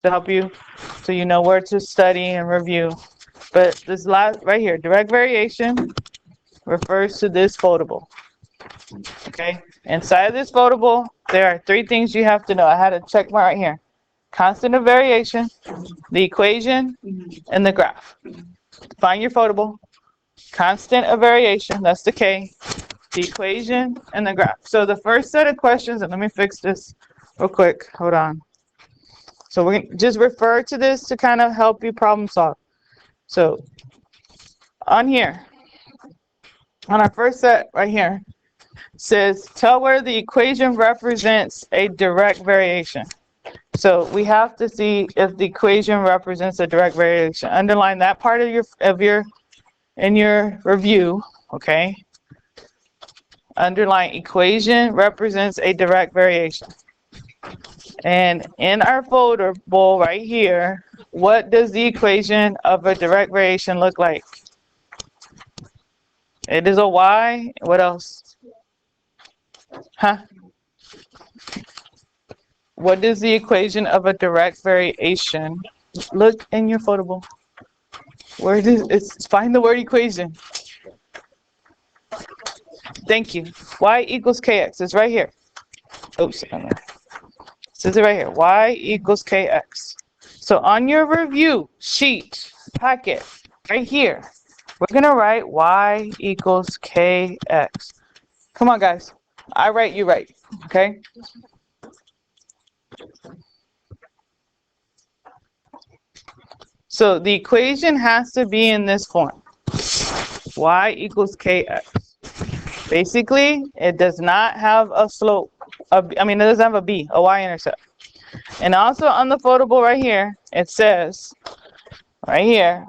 to help you so you know where to study and review. But this last right here, direct variation refers to this foldable. Okay, inside of this foldable, there are three things you have to know. I had a check mark right here. Constant of variation, the equation, and the graph. Find your foldable. Constant of variation, that's the K, the equation, and the graph. So the first set of questions, and let me fix this real quick. Hold on. So we're gonna just refer to this to kind of help you problem solve. So on here, on our first set right here, says tell where the equation represents a direct variation. So we have to see if the equation represents a direct variation. Underline that part of your in your review, okay? Underline equation represents a direct variation. And in our foldable right here, what does the equation of a direct variation look like? It is a y. What else? Huh? What is the equation of a direct variation? Look in your foldable. Where it is, it's find the word equation. Thank you. Y equals kx. It's right here. Oops. It says it right here. Y equals kx. So on your review sheet, packet, right here, we're going to write y equals kx. Come on, guys. I write, you write. Okay? So the equation has to be in this form. Y equals kx. Basically, it does not have a slope. It doesn't have a b, a y-intercept. And also on the foldable right here, it says, right here,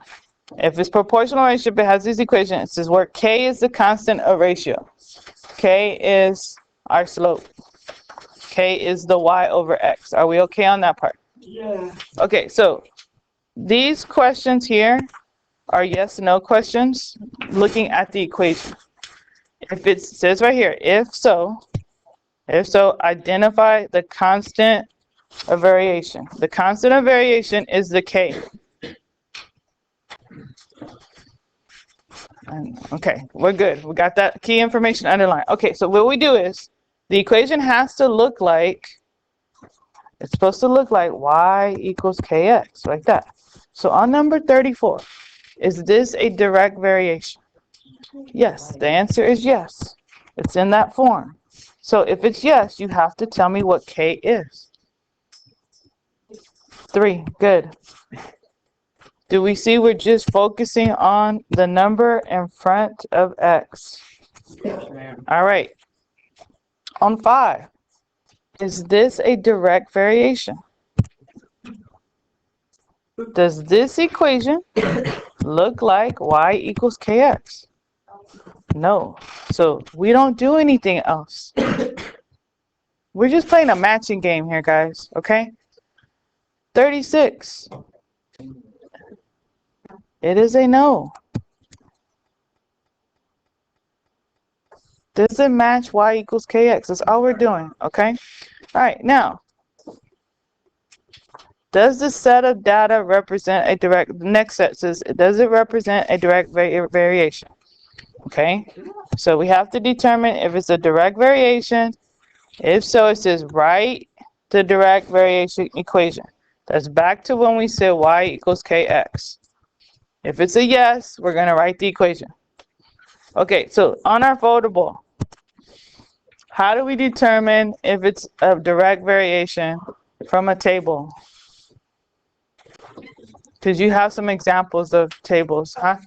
if it's proportional relationship, it has this equation. It says where k is the constant of ratio. K is our slope. K is the y over x. Are we okay on that part? Yeah. Okay, so these questions here are yes no questions looking at the equation. If it says right here, if so, identify the constant of variation. The constant of variation is the K. Okay, we're good. We got that key information underlined. Okay, so what we do is the equation has to look like, it's supposed to look like y equals kx, like that. So on number 34, is this a direct variation? Yes, the answer is yes. It's in that form. So if it's yes, you have to tell me what k is. 3, good. Do we see we're just focusing on the number in front of x? All right. On 5, is this a direct variation? Does this equation look like y equals kx? No. So we don't do anything else. We're just playing a matching game here, guys, okay? 36. It is a no. Does it match y equals kx? That's all we're doing, okay? All right, now, does the set of data represent a direct, the next set says, does it represent a direct variation? Okay, so we have to determine if it's a direct variation. If so, it says write the direct variation equation. That's back to when we said y equals kx. If it's a yes, we're going to write the equation. Okay, so on our foldable, how do we determine if it's a direct variation from a table? Because you have some examples of tables, huh?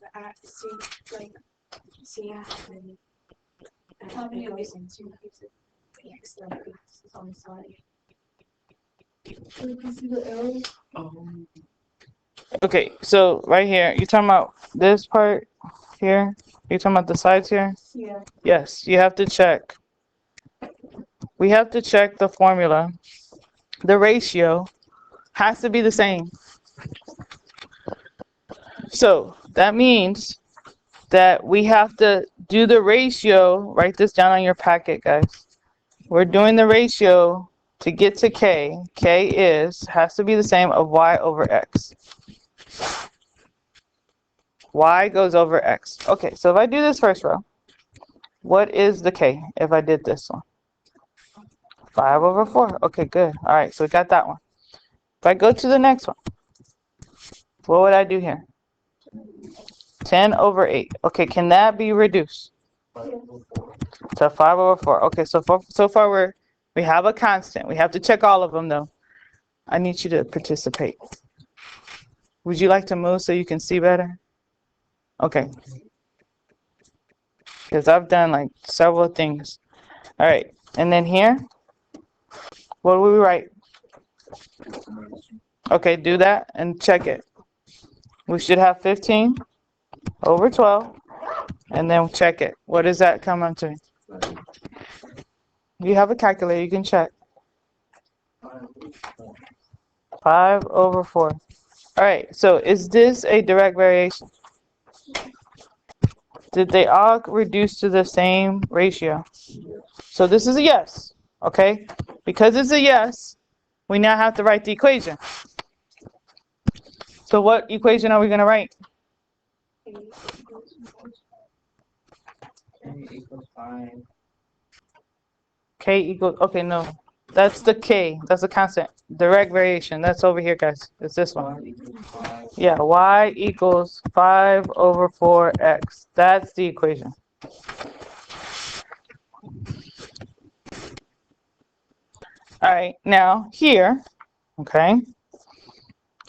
Okay, so right here, you're talking about this part here? You're talking about the sides here? Yeah. Yes, you have to check. We have to check the formula. The ratio has to be the same. So that means that we have to do the ratio. Write this down on your packet, guys. We're doing the ratio to get to k, has to be the same of y over x. Y goes over x. Okay, so if I do this first row, what is the k if I did this one? 5 over 4. Okay, good. All right, so we got that one. If I go to the next one, what would I do here? 10 over 8. Okay, can that be reduced to 5 over 4? Okay, so far we have a constant. We have to check all of them though. I need you to participate. Would you like to move so you can see better? Okay. Because I've done like several things. All right, and then here, what do we write? Okay, do that and check it. We should have 15 over 12, and then check it. What does that come up to? You have a calculator, you can check. 5 over 4. All right, so is this a direct variation? Did they all reduce to the same ratio? So this is a yes, okay? Because it's a yes, we now have to write the equation. So what equation are we going to write? K equals, okay, no. That's the K. That's a constant. Direct variation. That's over here, guys. It's this one. Yeah, y equals 5 over 4x. That's the equation. All right, now here, okay,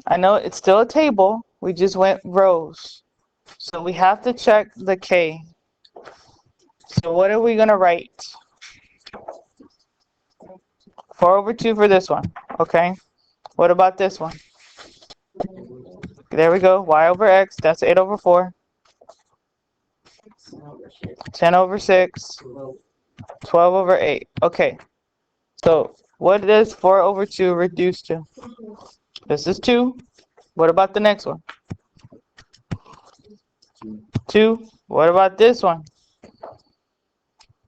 I know it's still a table. We just went rows. So we have to check the K. So what are we going to write? 4 over 2 for this one, okay? What about this one? There we go, y over x, that's 8 over 4. 10 over 6, 12 over 8. Okay, so what does 4 over 2 reduce to? This is 2. What about the next one? 2. What about this one?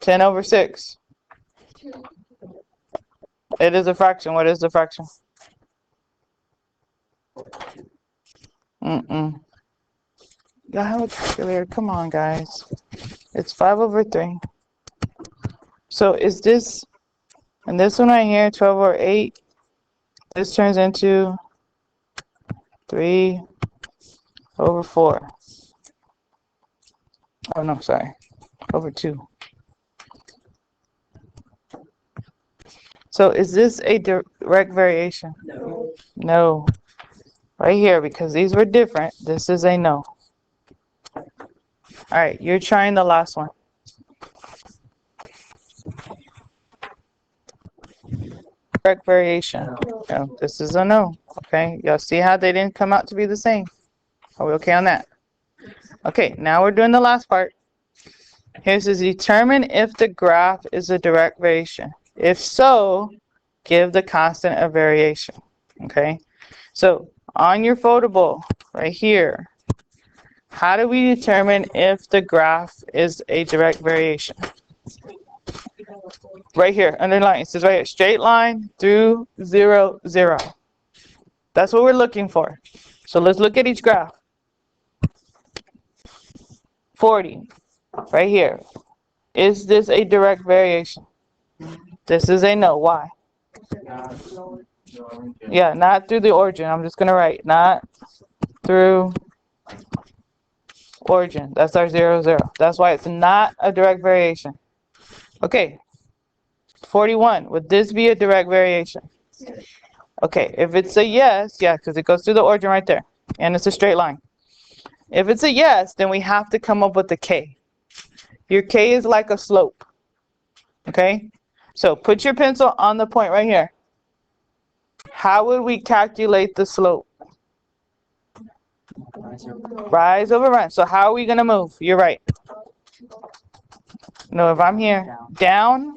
10 over 6. It is a fraction. What is the fraction? Y'all have a calculator. Come on, guys. It's 5 over 3. So is this, and this one right here, 12 over 8, this turns into 3 over 4. Oh, no, sorry. Over 2. So is this a direct variation? No. No. Right here, because these were different, this is a no. All right, you're trying the last one. Direct variation. No, this is a no. Okay, y'all see how they didn't come out to be the same? Are we okay on that? Okay, now we're doing the last part. Here's to determine if the graph is a direct variation. If so, give the constant of variation. Okay, so on your foldable right here, how do we determine if the graph is a direct variation? Right here, underline. It says right here, straight line through 0, 0. That's what we're looking for. So let's look at each graph. 40, right here. Is this a direct variation? This is a no. Why? Yeah, not through the origin. I'm just going to write not through origin. That's our 0, 0. That's why it's not a direct variation. Okay. 41. Would this be a direct variation? Okay. If it's a yes, yeah, because it goes through the origin right there. And it's a straight line. If it's a yes, then we have to come up with a K. Your K is like a slope. Okay? So put your pencil on the point right here. How would we calculate the slope? Rise over run. So how are we going to move? You're right. No, if I'm here, down.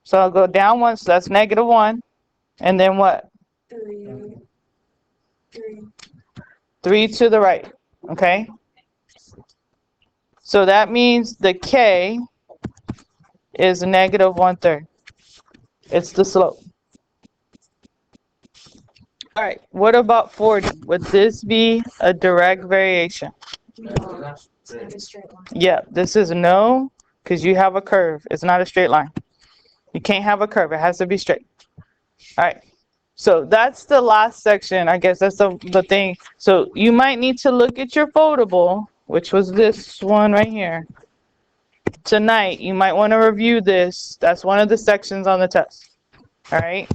So I'll go down 1, so that's -1. And then what? 3 to the right. Okay? So that means the K is -1/3. It's the slope. All right, what about 40? Would this be a direct variation? Yeah, this is no, because you have a curve. It's not a straight line. You can't have a curve. It has to be straight. All right. So that's the last section. I guess that's the thing. So you might need to look at your foldable, which was this one right here. Tonight, you might want to review this. That's one of the sections on the test. All right.